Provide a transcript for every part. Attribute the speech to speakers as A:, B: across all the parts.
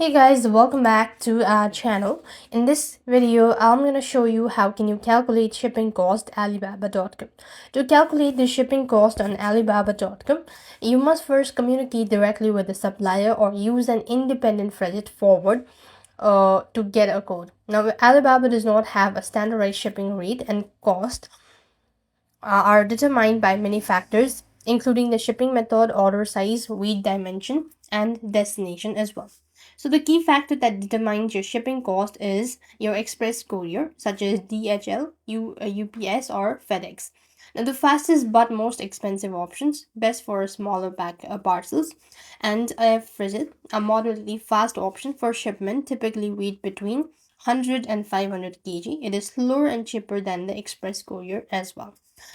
A: Hey guys, welcome back to our channel. In this video, I'm going to show you how can you calculate shipping cost Alibaba.com. To calculate the shipping cost on Alibaba.com, you must first communicate directly with the supplier or use an independent freight forward to get a code. Now, Alibaba does not have a standardized shipping rate, and cost are determined by many factors, including the shipping method, order size, weight dimension, and destination as well. So, the key factor that determines your shipping cost is your express courier, such as DHL, UPS, or FedEx. Now, the fastest but most expensive options, best for smaller parcels, and a Frizit, a moderately fast option for shipment, typically weight between 100 and 500 kg. It is slower and cheaper than the express courier as well.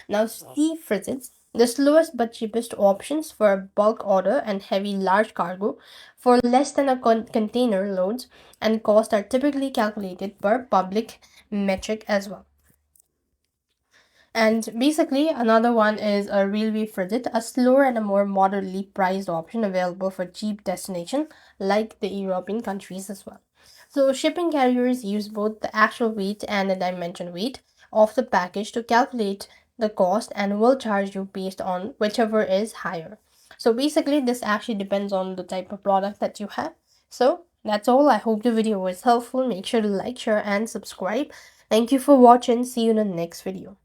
A: Now, sea frigates, the slowest but cheapest options for a bulk order and heavy large cargo for less than a container loads, and cost are typically calculated per public metric as well. And basically, another one is a railway frigate, a slower and a more moderately priced option available for cheap destination like the European countries as well. So shipping carriers use both the actual weight and the dimension weight of the package to calculate the cost and will charge you based on whichever is higher. So basically, this actually depends on the type of product that you have. So that's all. I hope the video was helpful. Make sure to like, share, and subscribe. Thank you for watching. See you in the next video.